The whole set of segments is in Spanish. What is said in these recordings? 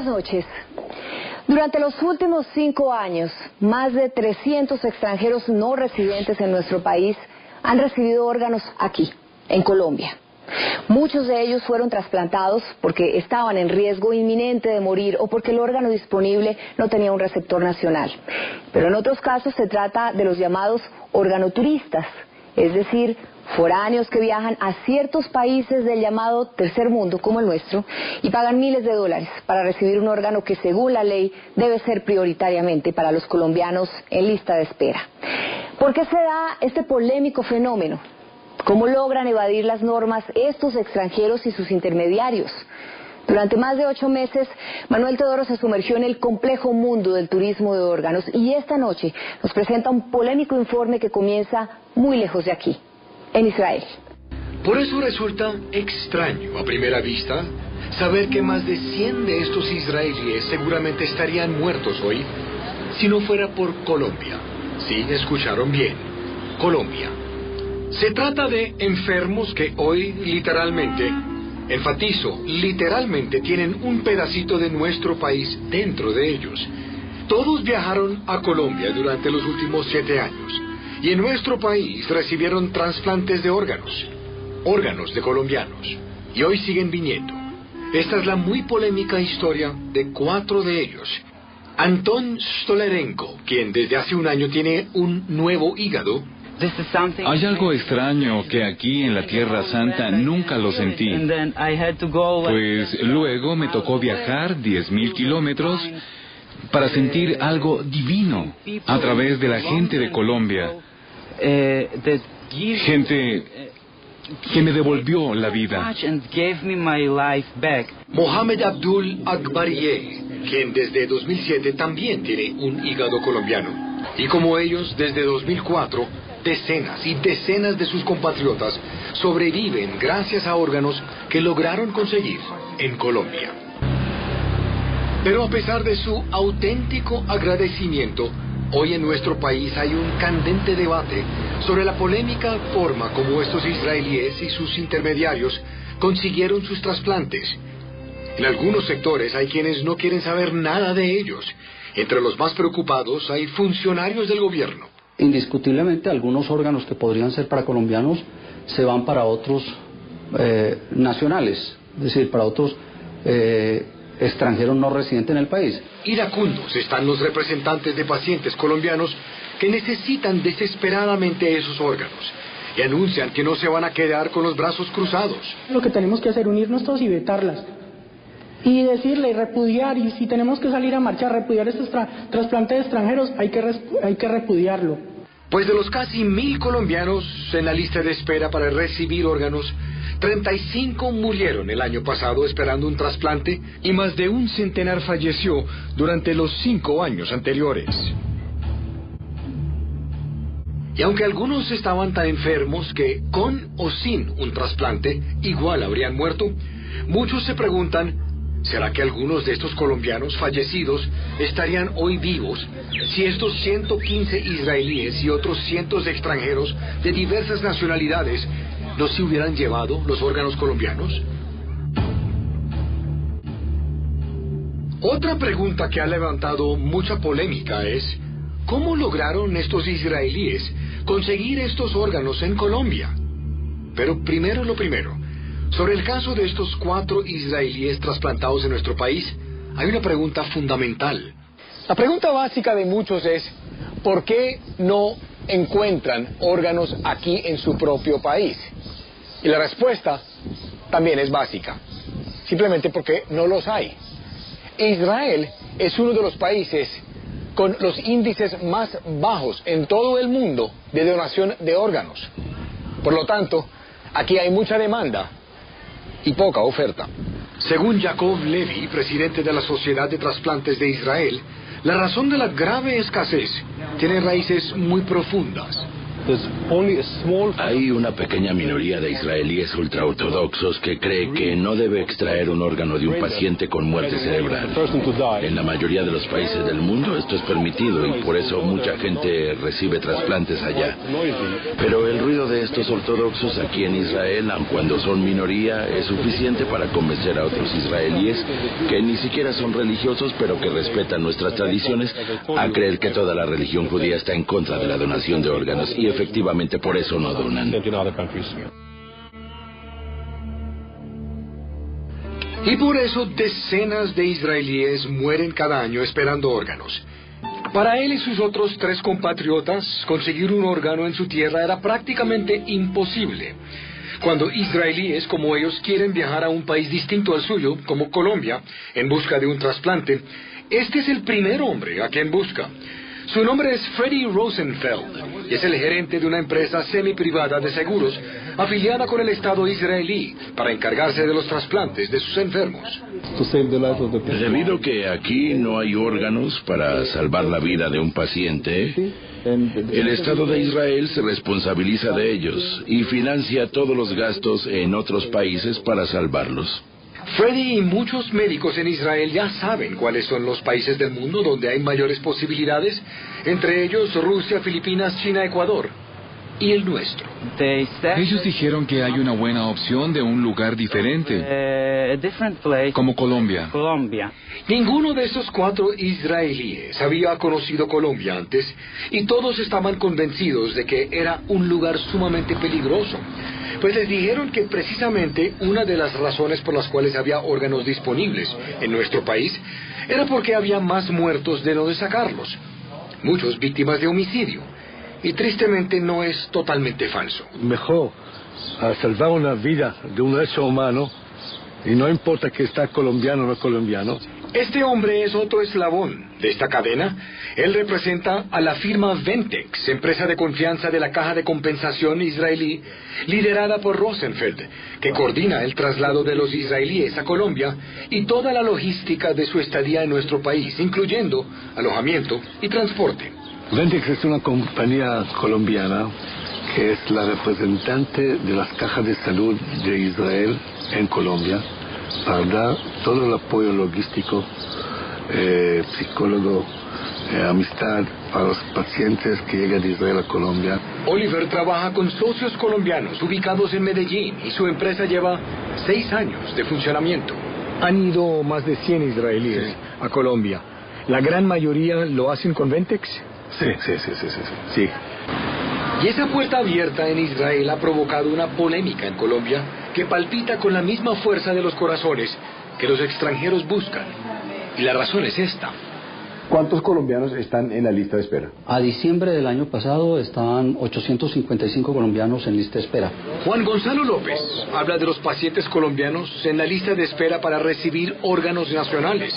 noches. Durante los últimos 5 años, más de 300 extranjeros no residentes en nuestro país han recibido órganos aquí, en Colombia. Muchos de ellos fueron trasplantados porque estaban en riesgo inminente de morir o porque el órgano disponible no tenía un receptor nacional. Pero en otros casos se trata de los llamados organoturistas, es decir, foráneos que viajan a ciertos países del llamado tercer mundo, como el nuestro, y pagan miles de dólares para recibir un órgano que, según la ley, debe ser prioritariamente para los colombianos en lista de espera. ¿Por qué se da este polémico fenómeno? ¿Cómo logran evadir las normas estos extranjeros y sus intermediarios? Durante más de 8 meses, Manuel Teodoro se sumergió en el complejo mundo del turismo de órganos y esta noche nos presenta un polémico informe que comienza muy lejos de aquí, en Israel. Por eso resulta extraño a primera vista saber que más de 100 de estos israelíes seguramente estarían muertos hoy si no fuera por Colombia. Sí, escucharon bien, Colombia. Se trata de enfermos que hoy literalmente, enfatizo, literalmente tienen un pedacito de nuestro país dentro de ellos. Todos viajaron a Colombia durante los últimos 7 años y en nuestro país recibieron trasplantes de órganos de colombianos, y hoy siguen viniendo. Esta es la muy polémica historia de 4 de ellos. Anton Stolarenko, quien desde hace un año tiene un nuevo hígado. Hay algo extraño que aquí en la Tierra Santa nunca lo sentí. Pues luego me tocó viajar 10.000 kilómetros para sentir algo divino a través de la gente de Colombia. Gente que me devolvió la vida. Mohamed Abdul Akbariye, quien desde 2007 también tiene un hígado colombiano. Y como ellos, desde 2004, decenas y decenas de sus compatriotas sobreviven gracias a órganos que lograron conseguir en Colombia. Pero a pesar de su auténtico agradecimiento, hoy en nuestro país hay un candente debate sobre la polémica forma como estos israelíes y sus intermediarios consiguieron sus trasplantes. En algunos sectores hay quienes no quieren saber nada de ellos. Entre los más preocupados hay funcionarios del gobierno. Indiscutiblemente algunos órganos que podrían ser para colombianos se van para otros nacionales, es decir, para otros extranjeros no residentes en el país. Iracundos están los representantes de pacientes colombianos que necesitan desesperadamente esos órganos y anuncian que no se van a quedar con los brazos cruzados. Lo que tenemos que hacer, unirnos todos y vetarlas. Y decirle, y repudiar, y si tenemos que salir a marchar, repudiar estos trasplantes de extranjeros, hay que repudiarlo. Pues de los casi 1.000 colombianos en la lista de espera para recibir órganos, 35 murieron el año pasado esperando un trasplante y más de un centenar falleció durante los 5 años anteriores. Y aunque algunos estaban tan enfermos que con o sin un trasplante igual habrían muerto, muchos se preguntan, ¿será que algunos de estos colombianos fallecidos estarían hoy vivos si estos 115 israelíes y otros cientos de extranjeros de diversas nacionalidades no se hubieran llevado los órganos colombianos? Otra pregunta que ha levantado mucha polémica es, ¿cómo lograron estos israelíes conseguir estos órganos en Colombia? Pero primero lo primero. Sobre el caso de estos 4 israelíes trasplantados en nuestro país, hay una pregunta fundamental. La pregunta básica de muchos es, ¿por qué no encuentran órganos aquí en su propio país? Y la respuesta también es básica, simplemente porque no los hay. Israel es uno de los países con los índices más bajos en todo el mundo de donación de órganos. Por lo tanto, aquí hay mucha demanda y poca oferta. Según Jacob Levy, presidente de la Sociedad de Trasplantes de Israel, la razón de la grave escasez tiene raíces muy profundas. Hay una pequeña minoría de israelíes ultraortodoxos que cree que no debe extraer un órgano de un paciente con muerte cerebral. En la mayoría de los países del mundo esto es permitido y por eso mucha gente recibe trasplantes allá. Pero el ruido de estos ortodoxos aquí en Israel, aun cuando son minoría, es suficiente para convencer a otros israelíes que ni siquiera son religiosos pero que respetan nuestras tradiciones a creer que toda la religión judía está en contra de la donación de órganos y efectivamente por eso no donan. Y por eso decenas de israelíes mueren cada año esperando órganos. Para él y sus otros 3 compatriotas, conseguir un órgano en su tierra era prácticamente imposible. Cuando israelíes como ellos quieren viajar a un país distinto al suyo, como Colombia, en busca de un trasplante, este es el primer hombre a quien busca. Su nombre es Freddy Rosenfeld y es el gerente de una empresa semi-privada de seguros afiliada con el Estado israelí para encargarse de los trasplantes de sus enfermos. Debido a que aquí no hay órganos para salvar la vida de un paciente, el Estado de Israel se responsabiliza de ellos y financia todos los gastos en otros países para salvarlos. Freddy y muchos médicos en Israel ya saben cuáles son los países del mundo donde hay mayores posibilidades, entre ellos Rusia, Filipinas, China, Ecuador y el nuestro. Ellos dijeron que hay una buena opción de un lugar diferente, como Colombia. Ninguno de esos 4 israelíes había conocido Colombia antes y todos estaban convencidos de que era un lugar sumamente peligroso. Pues les dijeron que precisamente una de las razones por las cuales había órganos disponibles en nuestro país era porque había más muertos de no de sacarlos. Muchos víctimas de homicidio. Y tristemente no es totalmente falso. Mejor salvar una vida de un ser humano y no importa que está colombiano o no colombiano. Este hombre es otro eslabón de esta cadena. Él representa a la firma Ventex, empresa de confianza de la Caja de Compensación israelí, liderada por Rosenfeld, que coordina el traslado de los israelíes a Colombia y toda la logística de su estadía en nuestro país, incluyendo alojamiento y transporte. Ventex es una compañía colombiana que es la representante de las cajas de salud de Israel en Colombia para dar todo el apoyo logístico, psicólogo, amistad para los pacientes que llegan de Israel a Colombia. Oliver trabaja con socios colombianos ubicados en Medellín y su empresa lleva 6 años de funcionamiento. Han ido más de 100 israelíes a Colombia. ¿La gran mayoría lo hacen con Ventex? Sí. Y esa puerta abierta en Israel ha provocado una polémica en Colombia que palpita con la misma fuerza de los corazones que los extranjeros buscan. Y la razón es esta. ¿Cuántos colombianos están en la lista de espera? A diciembre del año pasado estaban 855 colombianos en lista de espera. Juan Gonzalo López habla de los pacientes colombianos en la lista de espera para recibir órganos nacionales.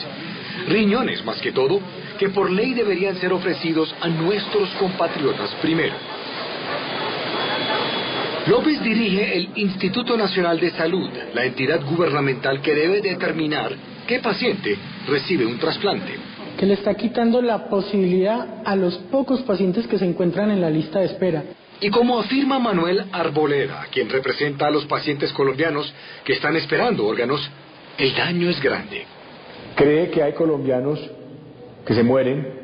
Riñones, más que todo, que por ley deberían ser ofrecidos a nuestros compatriotas primero. López dirige el Instituto Nacional de Salud, la entidad gubernamental que debe determinar qué paciente recibe un trasplante. Que le está quitando la posibilidad a los pocos pacientes que se encuentran en la lista de espera. Y como afirma Manuel Arboleda, quien representa a los pacientes colombianos que están esperando órganos, el daño es grande. ¿Cree que hay colombianos que se mueren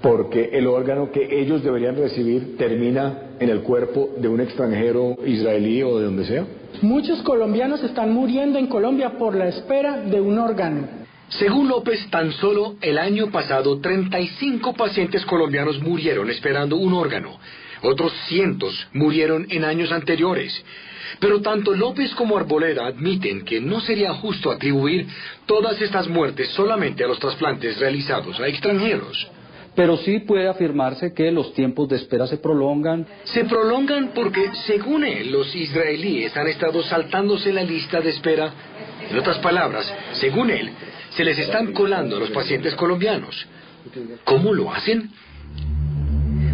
porque el órgano que ellos deberían recibir termina en el cuerpo de un extranjero israelí o de donde sea? Muchos colombianos están muriendo en Colombia por la espera de un órgano. Según López, tan solo el año pasado 35 pacientes colombianos murieron esperando un órgano. Otros cientos murieron en años anteriores. Pero tanto López como Arboleda admiten que no sería justo atribuir todas estas muertes solamente a los trasplantes realizados a extranjeros. Pero sí puede afirmarse que los tiempos de espera se prolongan. Se prolongan porque, según él, los israelíes han estado saltándose la lista de espera. En otras palabras, según él, se les están colando a los pacientes colombianos. ¿Cómo lo hacen?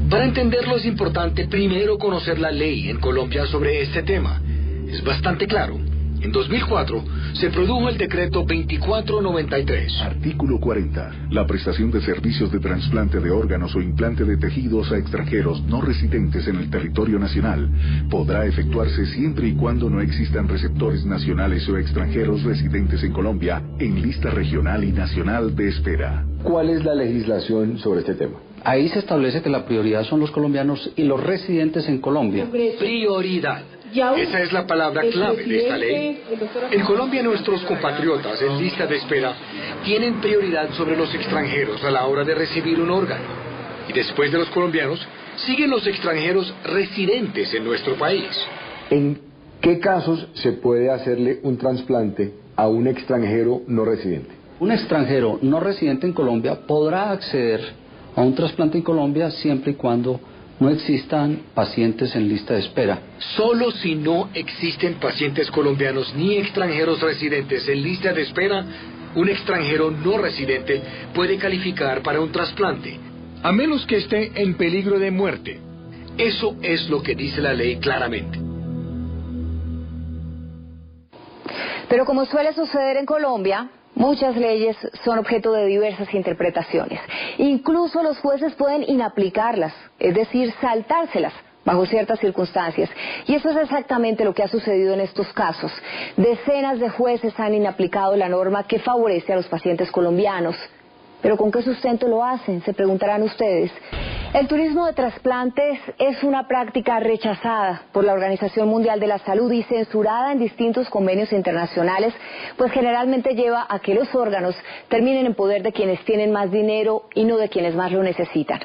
Para entenderlo es importante primero conocer la ley en Colombia sobre este tema. Es bastante claro. En 2004 se produjo el decreto 2493. Artículo 40. La prestación de servicios de trasplante de órganos o implante de tejidos a extranjeros no residentes en el territorio nacional podrá efectuarse siempre y cuando no existan receptores nacionales o extranjeros residentes en Colombia en lista regional y nacional de espera. ¿Cuál es la legislación sobre este tema? Ahí se establece que la prioridad son los colombianos y los residentes en Colombia. Prioridad. Esa es la palabra clave de esta ley. En Colombia nuestros compatriotas en lista de espera tienen prioridad sobre los extranjeros a la hora de recibir un órgano. Y después de los colombianos, siguen los extranjeros residentes en nuestro país. ¿En qué casos se puede hacerle un trasplante a un extranjero no residente? Un extranjero no residente en Colombia podrá acceder a un trasplante en Colombia siempre y cuando no existan pacientes en lista de espera. Solo si no existen pacientes colombianos ni extranjeros residentes en lista de espera, un extranjero no residente puede calificar para un trasplante, a menos que esté en peligro de muerte. Eso es lo que dice la ley claramente. Pero como suele suceder en Colombia, muchas leyes son objeto de diversas interpretaciones. Incluso los jueces pueden inaplicarlas, es decir, saltárselas bajo ciertas circunstancias. Y eso es exactamente lo que ha sucedido en estos casos. Decenas de jueces han inaplicado la norma que favorece a los pacientes colombianos. ¿Pero con qué sustento lo hacen?, se preguntarán ustedes. El turismo de trasplantes es una práctica rechazada por la Organización Mundial de la Salud y censurada en distintos convenios internacionales, pues generalmente lleva a que los órganos terminen en poder de quienes tienen más dinero y no de quienes más lo necesitan.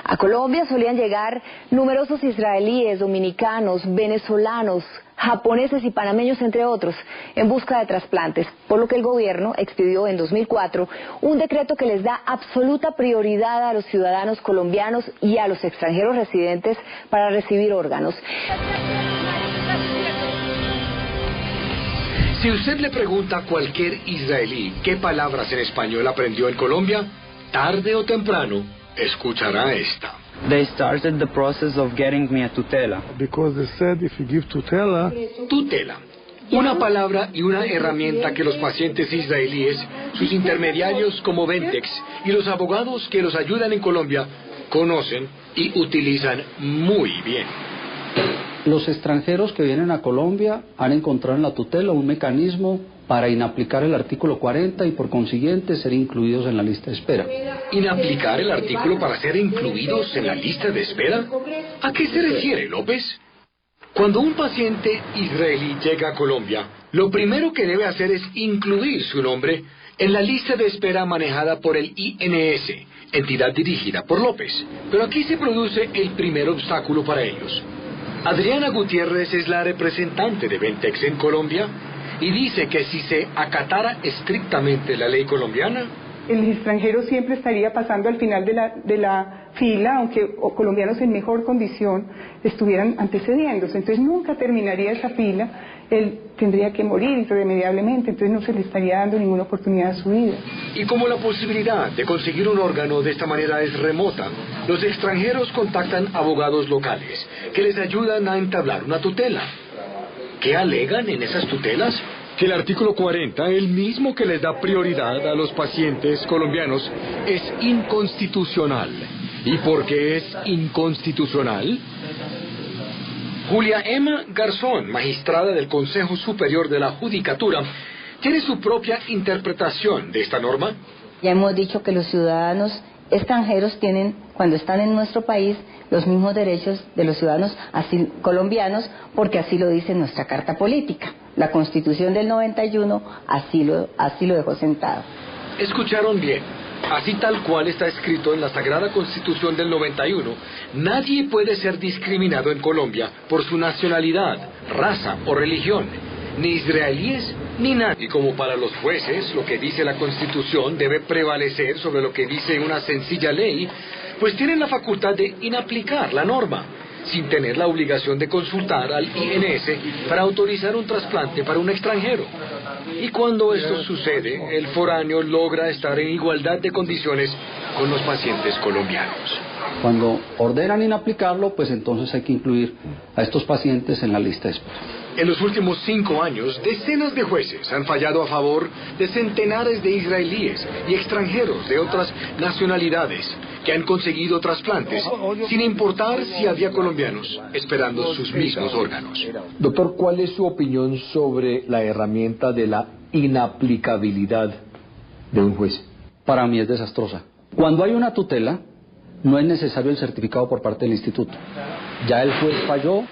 A Colombia solían llegar numerosos israelíes, dominicanos, venezolanos, japoneses y panameños, entre otros, en busca de trasplantes, por lo que el gobierno expidió en 2004 un decreto que les da absoluta prioridad a los ciudadanos colombianos y a los extranjeros residentes para recibir órganos. Si usted le pregunta a cualquier israelí qué palabras en español aprendió en Colombia, tarde o temprano escuchará esta. They started the process of getting me a tutela. Because they said if you give tutela... Tutela. Una palabra y una herramienta que los pacientes israelíes, sus intermediarios como Ventex y los abogados que los ayudan en Colombia conocen y utilizan muy bien. Los extranjeros que vienen a Colombia han encontrado en la tutela un mecanismo para inaplicar el artículo 40 y por consiguiente ser incluidos en la lista de espera. ¿Inaplicar el artículo para ser incluidos en la lista de espera? ¿A qué se refiere, López? Cuando un paciente israelí llega a Colombia, lo primero que debe hacer es incluir su nombre en la lista de espera manejada por el INS, entidad dirigida por López. Pero aquí se produce el primer obstáculo para ellos. Adriana Gutiérrez es la representante de Ventex en Colombia y dice que si se acatara estrictamente la ley colombiana, el extranjero siempre estaría pasando al final de la fila, aunque colombianos en mejor condición estuvieran antecediéndose. Entonces nunca terminaría esa fila, él tendría que morir irremediablemente, entonces no se le estaría dando ninguna oportunidad a su vida. Y como la posibilidad de conseguir un órgano de esta manera es remota, los extranjeros contactan abogados locales que les ayudan a entablar una tutela. ¿Qué alegan en esas tutelas? Que el artículo 40, el mismo que les da prioridad a los pacientes colombianos, es inconstitucional. ¿Y por qué es inconstitucional? Julia Emma Garzón, magistrada del Consejo Superior de la Judicatura, tiene su propia interpretación de esta norma. Ya hemos dicho que los ciudadanos extranjeros tienen, cuando están en nuestro país, los mismos derechos de los ciudadanos así colombianos, porque así lo dice nuestra Carta Política. La Constitución del 91 así lo dejó sentado. Escucharon bien. Así tal cual está escrito en la Sagrada Constitución del 91, nadie puede ser discriminado en Colombia por su nacionalidad, raza o religión, ni israelíes ni nadie. Y como para los jueces lo que dice la Constitución debe prevalecer sobre lo que dice una sencilla ley, pues tienen la facultad de inaplicar la norma, sin tener la obligación de consultar al INS para autorizar un trasplante para un extranjero. Y cuando esto sucede, el foráneo logra estar en igualdad de condiciones con los pacientes colombianos. Cuando ordenan inaplicarlo, pues entonces hay que incluir a estos pacientes en la lista de espera. En los últimos 5 años, decenas de jueces han fallado a favor de centenares de israelíes y extranjeros de otras nacionalidades que han conseguido trasplantes, sin importar si había colombianos esperando sus mismos órganos. Doctor, ¿cuál es su opinión sobre la herramienta de la inaplicabilidad de un juez? Para mí es desastrosa. Cuando hay una tutela, no es necesario el certificado por parte del instituto. Ya el juez falló,